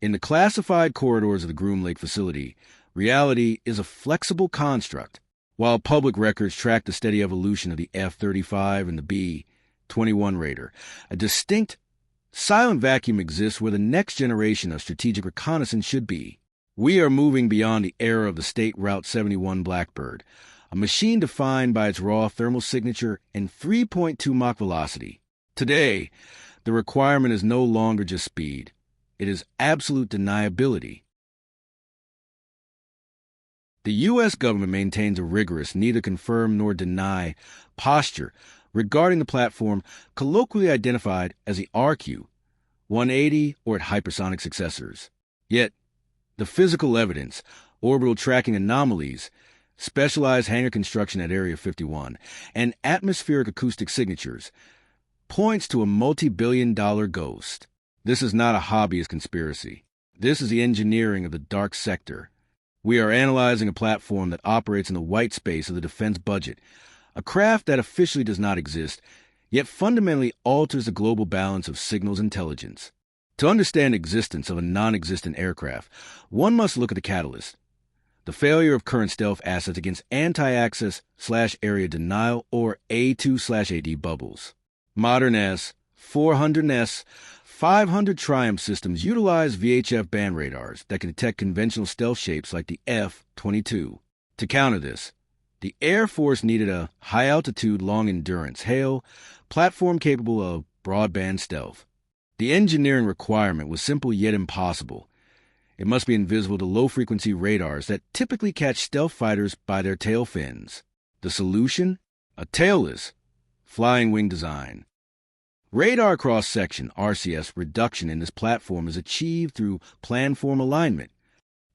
In the classified corridors of the Groom Lake facility, reality is a flexible construct. While public records track the steady evolution of the F-35 and the B-21 Raider, a distinct, silent vacuum exists where the next generation of strategic reconnaissance should be. We are moving beyond the era of the State Route 71 Blackbird, a machine defined by its raw thermal signature and 3.2 Mach velocity. Today, the requirement is no longer just speed. It is absolute deniability. The U.S. government maintains a rigorous, neither confirm nor deny, posture regarding the platform colloquially identified as the RQ, 180 or its hypersonic successors. Yet, the physical evidence, orbital tracking anomalies, specialized hangar construction at Area 51, and atmospheric acoustic signatures points to a multi-billion-dollar ghost. This is not a hobbyist conspiracy. This is the engineering of the dark sector. We are analyzing a platform that operates in the white space of the defense budget, a craft that officially does not exist, yet fundamentally alters the global balance of signals intelligence. To understand the existence of a non-existent aircraft, one must look at the catalyst: the failure of current stealth assets against anti-access/area denial, or A2/AD bubbles. Modern S, 400S, 500 Triumph systems utilize VHF band radars that can detect conventional stealth shapes like the F-22. To counter this, the Air Force needed a high-altitude, long-endurance HAL platform capable of broadband stealth. The engineering requirement was simple yet impossible. It must be invisible to low-frequency radars that typically catch stealth fighters by their tail fins. The solution? A tailless, flying wing design. Radar cross-section, RCS, reduction in this platform is achieved through planform alignment.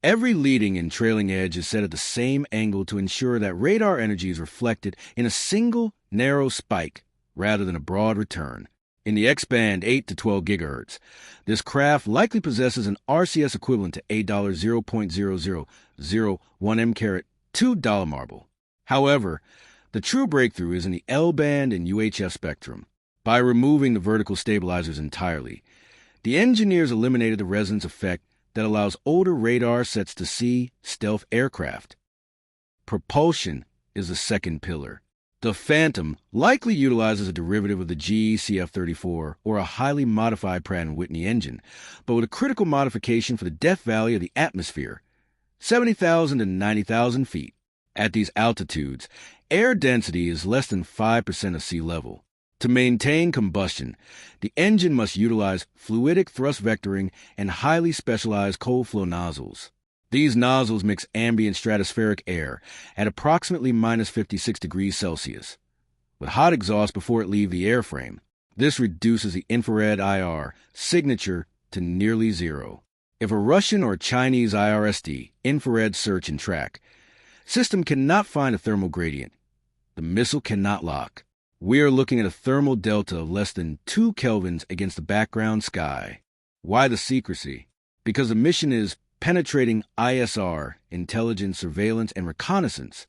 Every leading and trailing edge is set at the same angle to ensure that radar energy is reflected in a single, narrow spike rather than a broad return. In the X-band 8 to 12 GHz, this craft likely possesses an RCS equivalent to $0.0001 M-2 marble. However, the true breakthrough is in the L-band and UHF spectrum. By removing the vertical stabilizers entirely, the engineers eliminated the resonance effect that allows older radar sets to see stealth aircraft. Propulsion is the second pillar. The Phantom likely utilizes a derivative of the GE-CF-34 or a highly modified Pratt & Whitney engine, but with a critical modification for the Death Valley of the atmosphere, 70,000 to 90,000 feet. At these altitudes, air density is less than 5% of sea level. To maintain combustion, the engine must utilize fluidic thrust vectoring and highly specialized cold flow nozzles. These nozzles mix ambient stratospheric air at approximately minus 56 degrees Celsius, with hot exhaust before it leaves the airframe. This reduces the infrared IR signature to nearly zero. If a Russian or Chinese IRSD, infrared search and track, system cannot find a thermal gradient, the missile cannot lock. We are looking at a thermal delta of less than 2 kelvins against the background sky. Why the secrecy? Because the mission is penetrating ISR, intelligence, surveillance, and reconnaissance.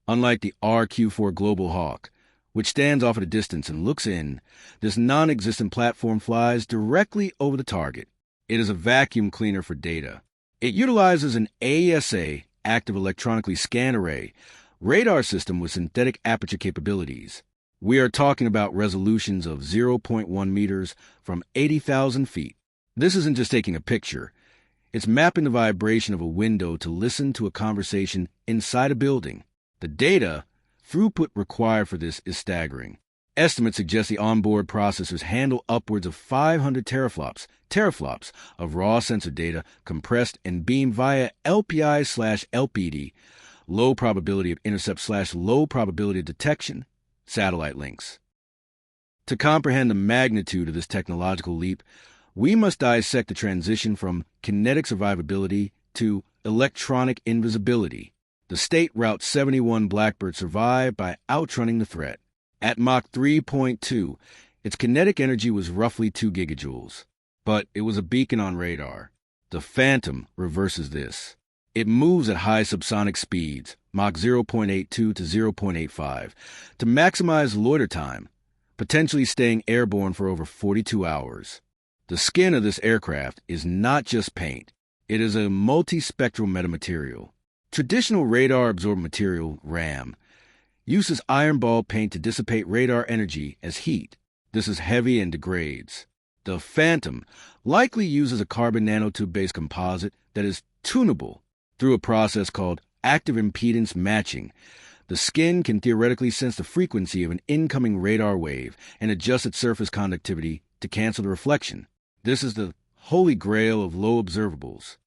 Unlike the RQ-4 Global Hawk, which stands off at a distance and looks in, this non-existent platform flies directly over the target. It is a vacuum cleaner for data. It utilizes an AESA, active electronically scanned array, radar system with synthetic aperture capabilities. We are talking about resolutions of 0.1 meters from 80,000 feet. This isn't just taking a picture. It's mapping the vibration of a window to listen to a conversation inside a building. The data throughput required for this is staggering. Estimates suggest the onboard processors handle upwards of 500 teraflops of raw sensor data compressed and beamed via LPI/LPD, low probability of intercept/low probability of detection, satellite links. To comprehend the magnitude of this technological leap, we must dissect the transition from kinetic survivability to electronic invisibility. The State Route 71 Blackbird survived by outrunning the threat. At Mach 3.2, its kinetic energy was roughly 2 gigajoules, but it was a beacon on radar. The Phantom reverses this. It moves at high subsonic speeds, Mach 0.82 to 0.85, to maximize loiter time, potentially staying airborne for over 42 hours. The skin of this aircraft is not just paint. It is a multispectral metamaterial. Traditional radar-absorbed material, RAM, uses iron ball paint to dissipate radar energy as heat. This is heavy and degrades. The Phantom likely uses a carbon nanotube-based composite that is tunable through a process called active impedance matching. The skin can theoretically sense the frequency of an incoming radar wave and adjust its surface conductivity to cancel the reflection. This is the holy grail of low observables.